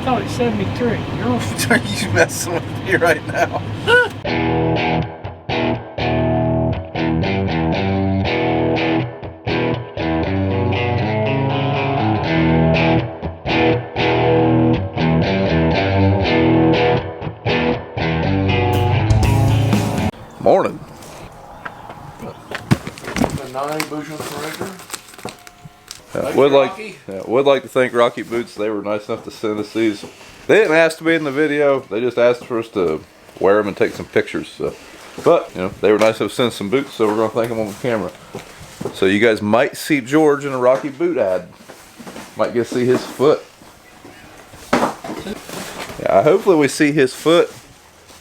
thought it's 73. Are you messing with me right now? Morning. 9 bushels per acre. Would like to thank Rocky Boots. They were nice enough to send us these. They didn't ask to be in the video. They just asked for us to wear them and take some pictures. So. But you know, they were nice enough to send some boots, so we're gonna thank them on the camera. So you guys might see George in a Rocky Boot ad. Might get to see his foot. Yeah, hopefully we see his foot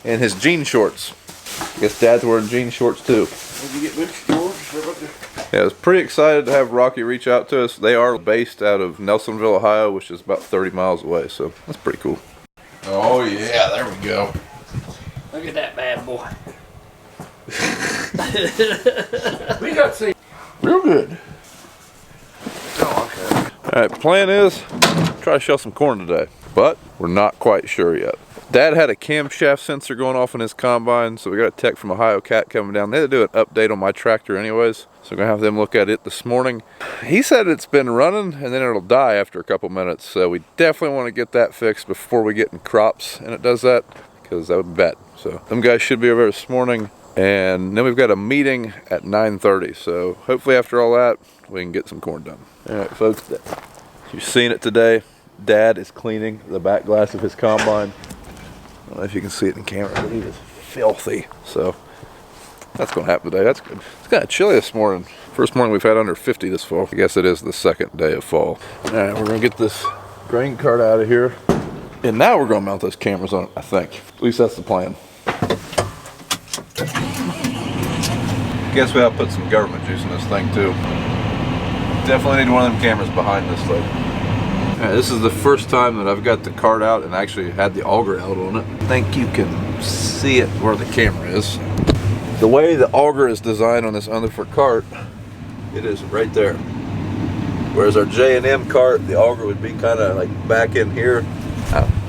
in his jean shorts. I guess Dad's wearing jean shorts too. Did you get boots, George? Yeah, I was pretty excited to have Rocky reach out to us. They are based out of Nelsonville, Ohio, which is about 30 miles away, so that's pretty cool. Oh yeah, there we go. Look at that bad boy. We got to see. Real good. Oh, okay. Alright, plan is try to shell some corn today, but we're not quite sure yet. Dad had a camshaft sensor going off in his combine, so we got a tech from Ohio Cat coming down. They had to do an update on my tractor anyways, so we're gonna have them look at it this morning. He said it's been running and then it'll die after a couple minutes, so we definitely want to get that fixed before we get in crops and it does that, because that would be bad. So them guys should be over there this morning, and then we've got a meeting at 9:30, so hopefully after all that we can get some corn done. Alright folks, you've seen it today. Dad is cleaning the back glass of his combine. I don't know if you can see it in camera, but it is filthy. So that's going to happen today. That's good. It's kind of chilly this morning. First morning we've had under 50 this fall. I guess it is the second day of fall. All right, we're going to get this grain cart out of here. And now we're going to mount those cameras on it, I think. At least that's the plan. Guess we have to put some government juice in this thing too. Definitely need one of them cameras behind this thing. This is the first time that I've got the cart out and actually had the auger out on it. I think you can see it where the camera is. The way the auger is designed on this Underfoot cart, it is right there. Whereas our J&M cart, the auger would be kind of like back in here.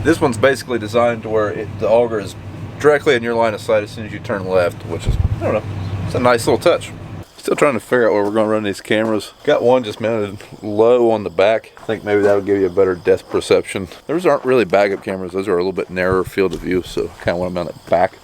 This one's basically designed to where the auger is directly in your line of sight as soon as you turn left, which is, I don't know, it's a nice little touch. Still trying to figure out where we're going to run these cameras. Got one just mounted low on the back. I think maybe that'll give you a better depth perception. Those aren't really backup cameras. Those are a little bit narrower field of view, so kind of want to mount it back.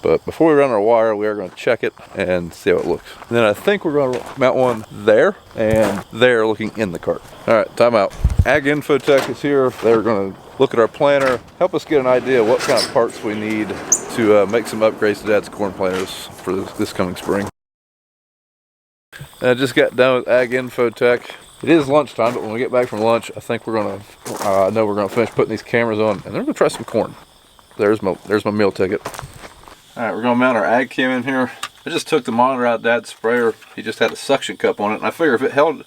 But before we run our wire, we are going to check it and see how it looks. And then I think we're going to mount one there and there looking in the cart. All right, time out. Ag Infotech is here. They're going to look at our planter, help us get an idea of what kind of parts we need to make some upgrades to Dad's corn planters for this coming spring. I just got done with Ag Infotech. It is lunchtime, but when we get back from lunch, I think we're gonna, I know we're gonna finish putting these cameras on, and then we're gonna try some corn. There's my meal ticket. All right, we're gonna mount our ag cam in here. I just took the monitor out of Dad's sprayer. He just had a suction cup on it, and I figure if it held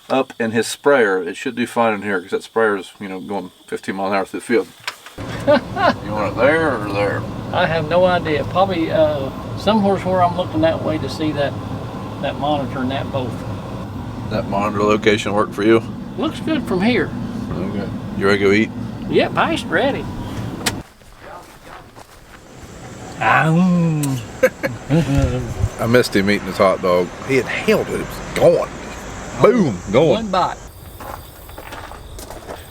up in his sprayer, it should do fine in here, because that sprayer is, you know, going 15 miles an hour through the field. You want it there or there? I have no idea. Probably somewhere where I'm looking that way to see that monitor and that both. That monitor location work for you? Looks good from here. Okay. You ready to go eat? Yep, ice ready. I missed him eating his hot dog. He inhaled it. It was gone. Boom, going. One bite.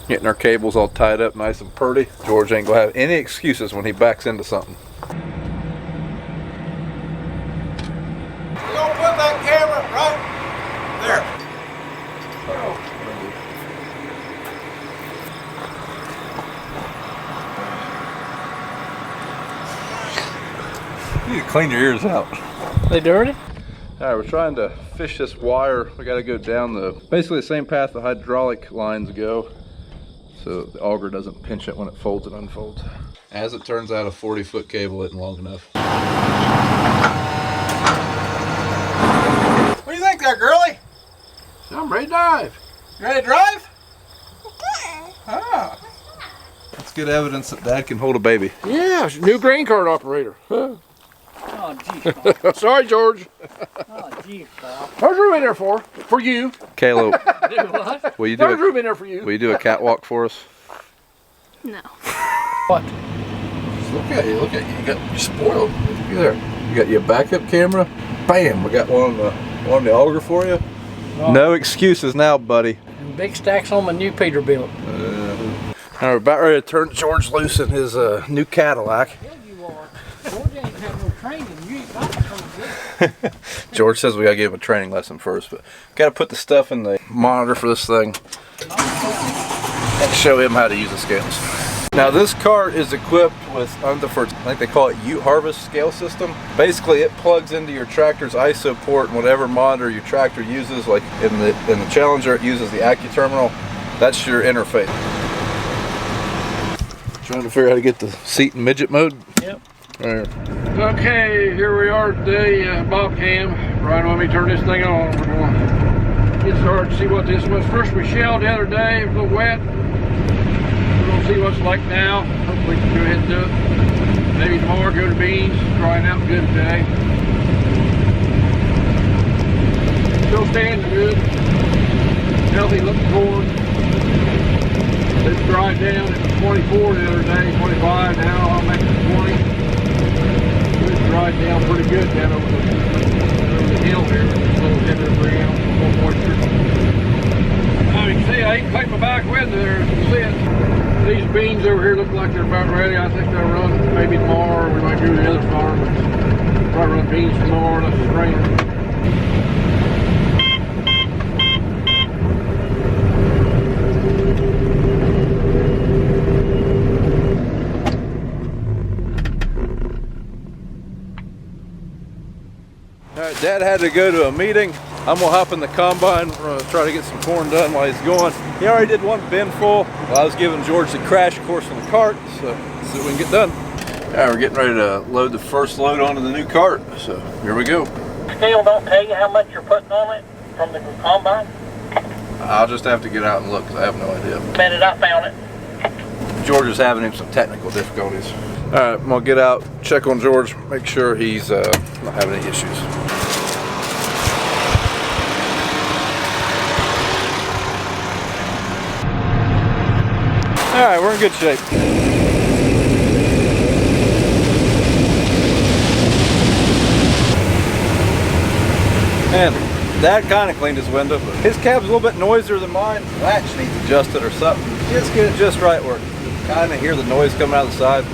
Getting our cables all tied up nice and purty. George ain't gonna have any excuses when he backs into something. We're gonna put that camera right there. You need to clean your ears out. They dirty? All right, we're trying to fish this wire. We got to go down basically the same path the hydraulic lines go, so the auger doesn't pinch it when it folds and unfolds. As it turns out, a 40-foot cable isn't long enough. What do you think there, girlie? I'm ready to dive. You ready to drive? Ah. That's good evidence that Dad can hold a baby. Yeah, new grain cart operator. Huh. Oh, geez, Bob. Sorry, George. Oh, geez, Bob. There's room in there for you. Kayla, Do what? will you do There's room in there for you. will you do a catwalk for us? No. What? Just look at you, you're spoiled. Look at there. You got your backup camera. Bam, we got one on the auger for you. Oh. No excuses now, buddy. And big stacks on my new Peterbilt. Now we're about ready to turn George loose in his new Cadillac. Hell you are. George ain't have no training. You ain't got to. George says we gotta give him a training lesson first, but gotta put the stuff in the monitor for this thing and show him how to use the scales. Now this cart is equipped with I think they call it U-Harvest scale system. Basically it plugs into your tractor's ISO port and whatever monitor your tractor uses. Like in the Challenger it uses the AccuTerminal. That's your interface. Trying to figure out how to get the seat in midget mode. Yep. Right. Okay, here we are today, Bob Cam. Brian, let me turn this thing on. We're going to get started to see what this was. First we shelled the other day, it was a little wet. We're going to see what it's like now. Hopefully we can go ahead and do it. Maybe tomorrow go to beans, drying out good today. Still standing good. Healthy looking corn. It's dried down at 24 the other day, 25 now, I'll make it 20. It's dried down pretty good down over the hill here. It's a little heavier ground, more moisture. Now you can see I ain't cut my back window there, you can see it. These beans over here look like they're about ready. I think they'll run maybe tomorrow, or we might go to the other farm. Probably run beans tomorrow unless it's raining. Alright, Dad had to go to a meeting. I'm gonna hop in the combine. We're gonna try to get some corn done while he's going. He already did one bin full. Well, I was giving George the crash course on the cart, so let's see what we can get done. Alright, we're getting ready to load the first load onto the new cart, so here we go. Scale don't tell you how much you're putting on it from the combine? I'll just have to get out and look because I have no idea. Minute I found it. George is having him some technical difficulties. Alright, I'm gonna get out, check on George, make sure he's not having any issues. Alright, we're in good shape. And Dad kind of cleaned his window, but his cab's a little bit noisier than mine. The latch needs adjusted or something. Just get it just right where you kind of hear the noise coming out of the side.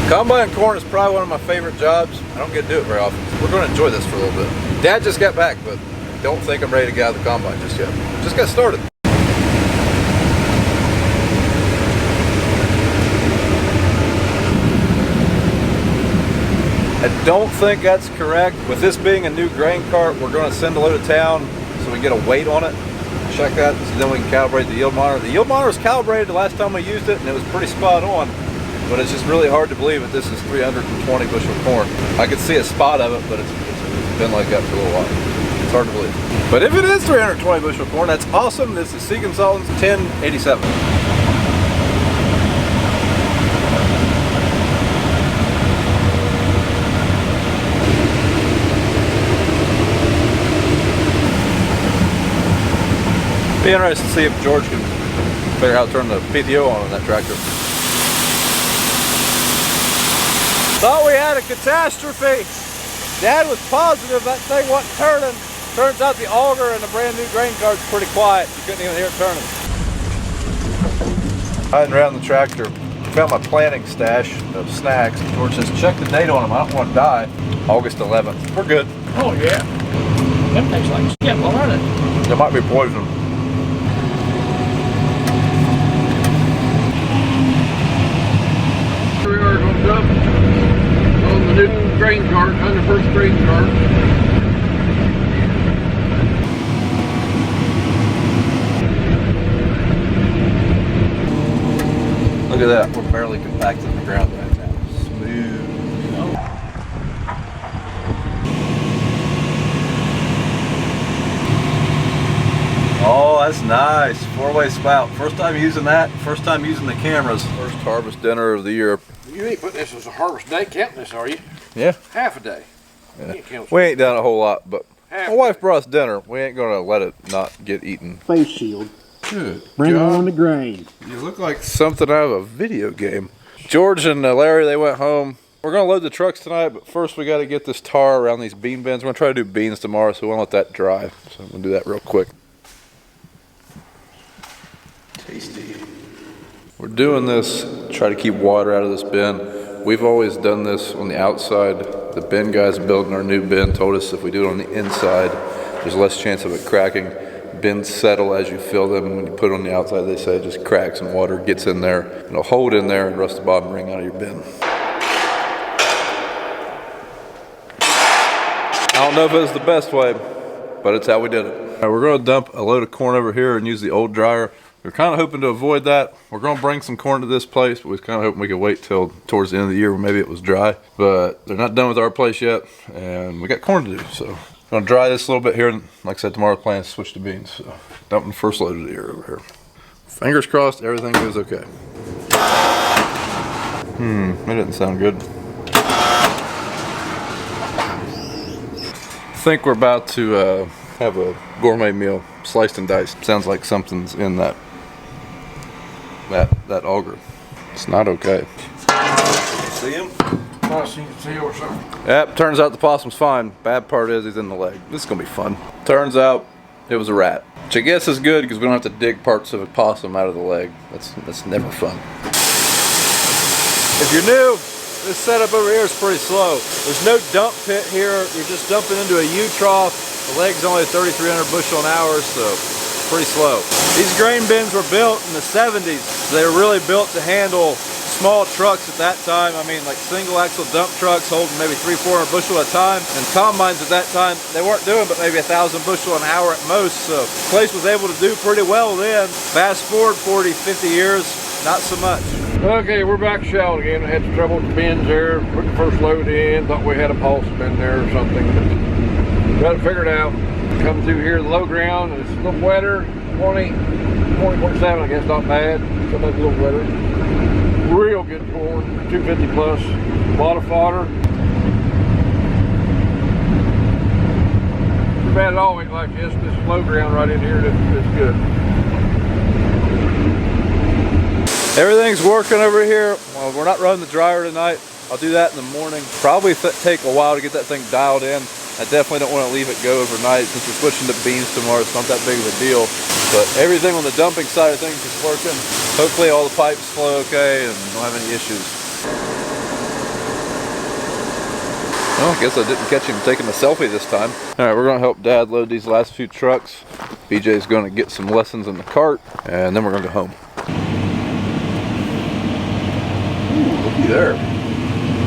Combine corn is probably one of my favorite jobs. I don't get to do it very often. We're going to enjoy this for a little bit. Dad just got back, but don't think I'm ready to get out of the combine just yet. Just got started. I don't think that's correct. With this being a new grain cart, we're going to send a load to town so we get a weight on it. Check that, so then we can calibrate the yield monitor. The yield monitor was calibrated the last time we used it, and it was pretty spot on. But it's just really hard to believe that this is 320 bushel corn. I could see a spot of it, but it's been like that for a little while. It's hard to believe. But if it is 320 bushel corn, that's awesome. This is Sea Consultants 1087. Be interested to see if George can figure out how to turn the PTO on that tractor. Thought we had a catastrophe. Dad was positive that thing wasn't turning. Turns out the auger in the brand new grain cart's pretty quiet. You couldn't even hear it turning. Hiding around the tractor, found my planting stash of snacks. George says, check the date on them. I don't want to die. August 11th. We're good. Oh yeah. Them tastes like shit while running. There might be poison. Here we are going up on the new grain cart, on the first grain cart. Look at that. We're barely compacted in the ground right now. Smooth. Oh, that's nice. 4-way spout. First time using that. First time using the cameras. First harvest dinner of the year. You ain't putting this as a harvest day, counting this, are you? Yeah. Half a day. Yeah. We ain't done a whole lot, but my wife brought us dinner. We ain't gonna let it not get eaten. Face shield. Good Bring God. on the grain. You look like something out of a video game. George and Larry, they went home. We're gonna load the trucks tonight, but first we gotta get this tar around these bean bins. We're gonna try to do beans tomorrow, so we won't let that dry. So I'm gonna do that real quick. Tasty. We're doing this, try to keep water out of this bin. We've always done this on the outside. The bin guys building our new bin told us if we do it on the inside, there's less chance of it cracking. Bins settle as you fill them, and when you put it on the outside, they say it just cracks and water gets in there. And it'll hold in there and rust the bottom ring out of your bin. I don't know if it was the best way, but it's how we did it. All right, we're gonna dump a load of corn over here and use the old dryer. We're kind of hoping to avoid that. We're gonna bring some corn to this place, but we was kind of hoping we could wait till towards the end of the year when maybe it was dry. But they're not done with our place yet, and we got corn to do, so. I'm gonna dry this a little bit here, and like I said, tomorrow plan is to switch to beans. So dumping the first load of the year over here. Fingers crossed, everything goes okay. That didn't sound good. I think we're about to have a gourmet meal, sliced and diced. Sounds like something's in that auger. It's not okay. See him? Yep, turns out the possum's fine. Bad part is he's in the leg. This is gonna be fun. Turns out it was a rat. Which I guess is good because we don't have to dig parts of a possum out of the leg. That's never fun. If you're new, this setup over here is pretty slow. There's no dump pit here. You're just dumping into a U-trough. The leg's only 3,300 bushel an hour, so pretty slow. These grain bins were built in the 70s. So they were really built to handle small trucks at that time. I mean, like single axle dump trucks holding maybe 300-400 bushel at a time. And combines at that time, they weren't doing but maybe 1,000 bushel an hour at most. So the place was able to do pretty well then. Fast forward 40, 50 years, not so much. Okay, we're back to Shell again. I had some trouble with the bins there. Put the first load in. Thought we had a pulse in there or something. But got it figured out. Come through here, the low ground. It's a little wetter. 20.7, I guess, not bad. Sometimes a little wetter. Real good corn, 250 plus. A lot of fodder. Too bad it always like this. This low ground right in here, that's good. Everything's working over here. Well, we're not running the dryer tonight. I'll do that in the morning. Probably take a while to get that thing dialed in. I definitely don't want to leave it go overnight since we're switching to beans tomorrow. It's not that big of a deal. But everything on the dumping side of things is working. Hopefully all the pipes flow okay and don't have any issues. Well, I guess I didn't catch him taking a selfie this time. All right, we're gonna help Dad load these last few trucks. BJ's gonna get some lessons in the cart, and then we're gonna go home. Ooh, looky there.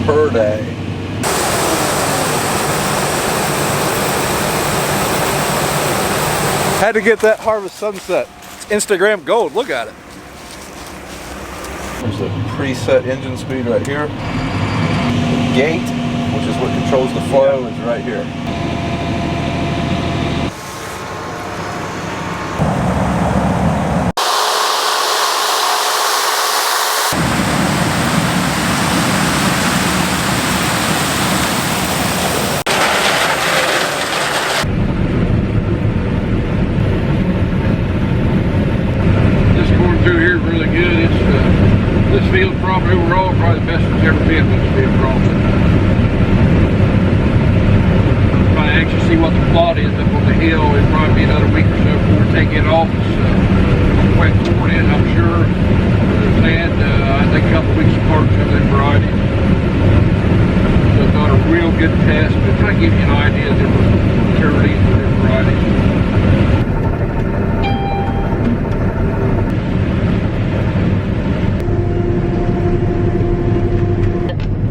Per day. Had to get that harvest sunset. It's Instagram gold, look at it. There's the preset engine speed right here. The gate, which is what controls the flow, is right here. This field probably overall probably the best it's ever been. This field probably. I'm anxious to see what the plot is up on the hill. It'll probably be another week or so before we take it off. It's wet corn in, I'm sure. And I think a couple of weeks apart from them varieties. So it's not a real good test, but try to give you an idea of different maturities for different varieties.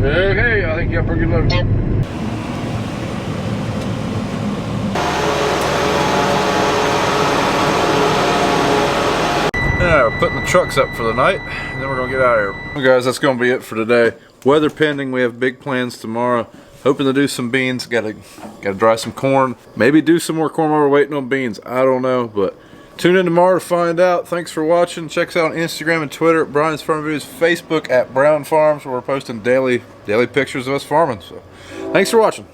Okay, I think you have a pretty good load. Yeah, we're putting the trucks up for the night, and then we're gonna get out of here. Well, guys, that's gonna be it for today. Weather pending, we have big plans tomorrow. Hoping to do some beans. Gotta dry some corn. Maybe do some more corn while we're waiting on beans. I don't know, but tune in tomorrow to find out. Thanks for watching. Check us out on Instagram and Twitter at Brian's Farm Reviews, Facebook at Brown Farms, where we're posting daily pictures of us farming. So, thanks for watching.